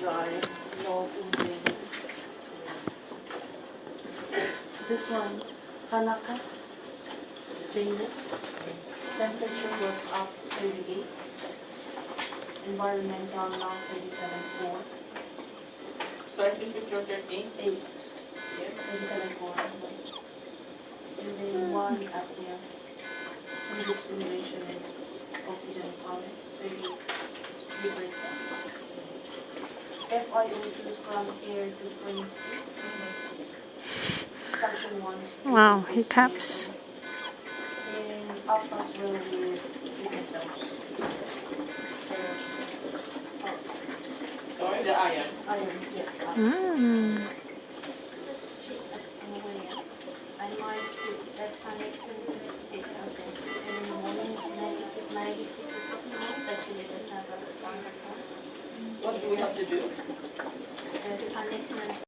dry, no oozing. This one, Kanaka, Jane. Temperature was up 38. Environmental now 37.4. Sorry, temperature 38. 8. Yeah. 37.4. And then one apnea. Immediate stimulation and oxygen count 33%. FiO2 from air to 23. Suction 1 is Wow, he taps. and up as well with treatment dose. Sorry, the iron. Iron, yeah. Mm. Just check awareness. I might put that Sunday to take some tests. And in the morning, 96 o'clock now, that she let us have a bank account. What do we have to do?